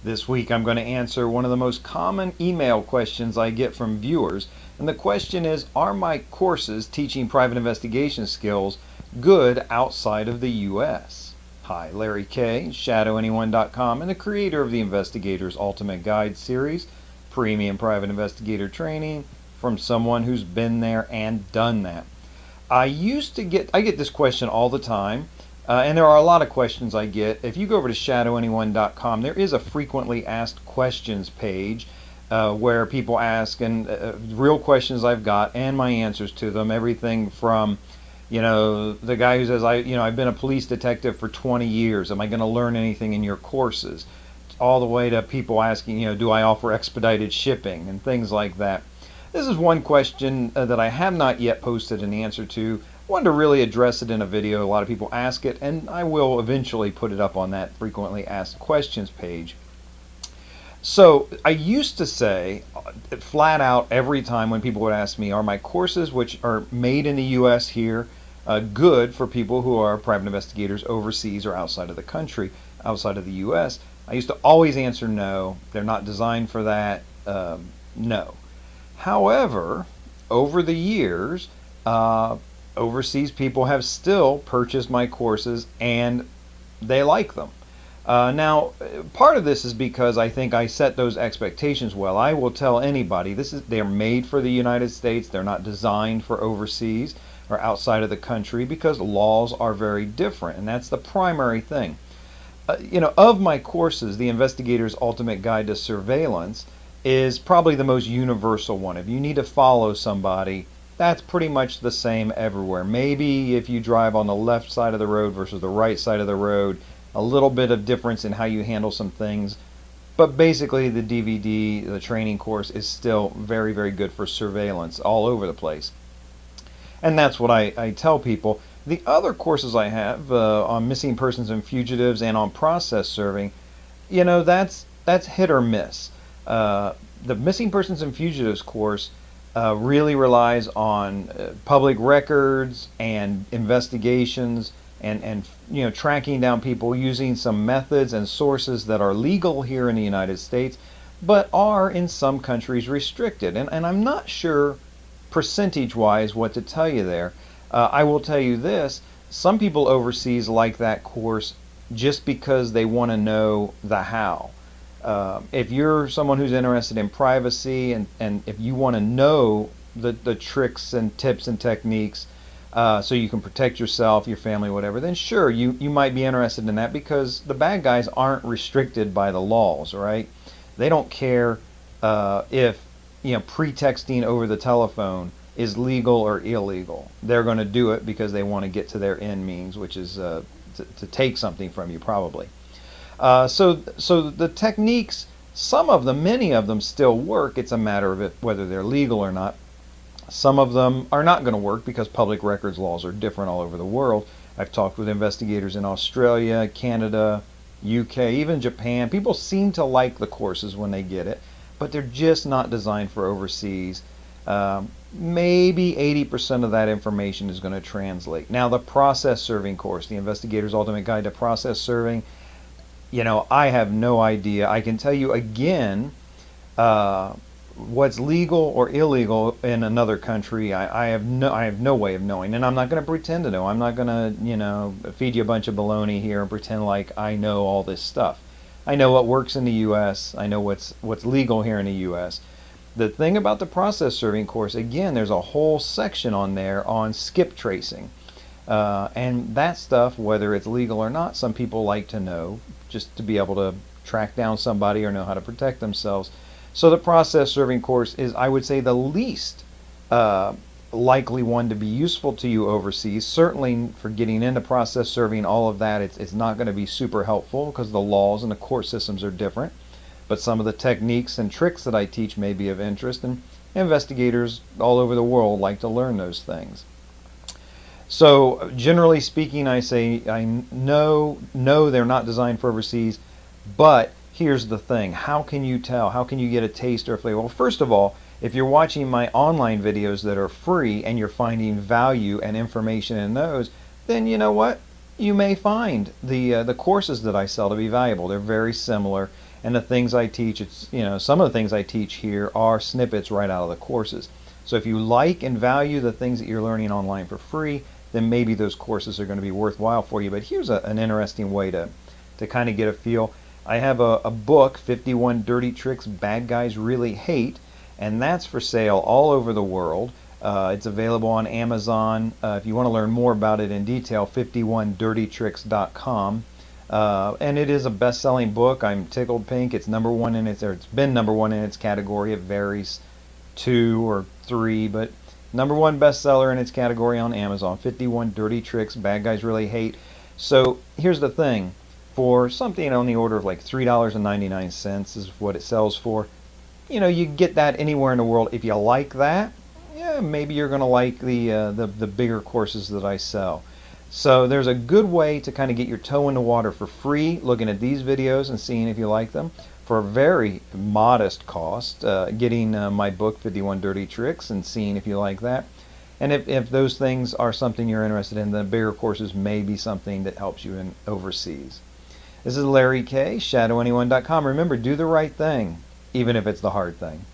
This week I'm going to answer one of the most common email questions I get from viewers, and the question is, are my courses teaching private investigation skills good outside of the US? Hi, Larry Kaye, ShadowAnyone.com, and the creator of the Investigator's Ultimate Guide series, premium private investigator training from someone who's been there and done that. I get this question all the time, and there are a lot of questions I get. If you go over to ShadowAnyone.com, there is a frequently asked questions page where people ask, and real questions I've got and my answers to them. Everything from, the guy who says, I've been a police detective for 20 years. Am I going to learn anything in your courses? All the way to people asking, do I offer expedited shipping and things like that. This is one question that I have not yet posted an answer to. I wanted to really address it in a video. A lot of people ask it, and I will eventually put it up on that frequently asked questions page. So I used to say flat out every time when people would ask me, are my courses, which are made in the US here, good for people who are private investigators overseas or outside of the country, outside of the US? I used to always answer no. They're not designed for that. No. However, over the years, overseas people have still purchased my courses and they like them. Now, part of this is because I think I set those expectations well. I will tell anybody they're made for the United States. They're not designed for overseas or outside of the country because laws are very different, and that's the primary thing. Of my courses, the Investigator's Ultimate Guide to Surveillance is probably the most universal one. If you need to follow somebody, that's pretty much the same everywhere. Maybe if you drive on the left side of the road versus the right side of the road, a little bit of difference in how you handle some things. But basically the DVD, the training course, is still very, very good for surveillance all over the place. And that's what I tell people. The other courses I have on missing persons and fugitives and on process serving, that's hit or miss. The Missing Persons and Fugitives course really relies on public records and investigations and tracking down people using some methods and sources that are legal here in the United States but are in some countries restricted. And I'm not sure percentage-wise what to tell you there. I will tell you this: some people overseas like that course just because they want to know the how. If you're someone who's interested in privacy and if you want to know the tricks and tips and techniques so you can protect yourself, your family, whatever, then sure, you might be interested in that because the bad guys aren't restricted by the laws, right? They don't care if pretexting over the telephone is legal or illegal. They're going to do it because they want to get to their end means, which is to take something from you, probably. So the techniques, some of them, many of them still work. It's a matter of whether they're legal or not. Some of them are not going to work because public records laws are different all over the world. I've talked with investigators in Australia, Canada, UK, even Japan. People seem to like the courses when they get it, but they're just not designed for overseas. Maybe 80% of that information is going to translate. Now, the process serving course, the Investigator's Ultimate Guide to Process Serving, I have no idea. I can tell you again what's legal or illegal in another country. I have no way of knowing, and I'm not going to pretend to know. I'm not going to feed you a bunch of baloney here and pretend like I know all this stuff. I know what works in the U.S. I know what's legal here in the U.S. The thing about the process serving course, again, there's a whole section on there on skip tracing. And that stuff, whether it's legal or not, some people like to know just to be able to track down somebody or know how to protect themselves. So the process serving course is, I would say, the least likely one to be useful to you overseas. Certainly for getting into process serving, all of that, it's not going to be super helpful because the laws and the court systems are different. But some of the techniques and tricks that I teach may be of interest, and investigators all over the world like to learn those things. So generally speaking, I say I know they're not designed for overseas, but here's the thing: how can you tell? How can you get a taste or a flavor? Well, first of all, if you're watching my online videos that are free and you're finding value and information in those, then you know what? You may find the courses that I sell to be valuable. They're very similar, And the things I teach, some of the things I teach here are snippets right out of the courses. So if you like and value the things that you're learning online for free, then maybe those courses are going to be worthwhile for you. But here's an interesting way to kind of get a feel. I have a book, 51 Dirty Tricks Bad Guys Really Hate, and that's for sale all over the world. It's available on Amazon. If you want to learn more about it in detail, 51dirtytricks.com. And it is a best-selling book. I'm tickled pink. It's number one in it's been number one in its category. It varies 2 or 3, but number one bestseller in its category on Amazon. 51 Dirty Tricks Bad Guys Really Hate. So here's the thing. For something on the order of like $3.99 is what it sells for. You get that anywhere in the world. If you like that, yeah, maybe you're going to like the bigger courses that I sell. So there's a good way to kind of get your toe in the water for free, looking at these videos and seeing if you like them for a very modest cost, getting my book 51 Dirty Tricks and seeing if you like that. And if those things are something you're interested in, the bigger courses may be something that helps you in overseas. This is Larry Kaye, ShadowAnyone.com. Remember, do the right thing, even if it's the hard thing.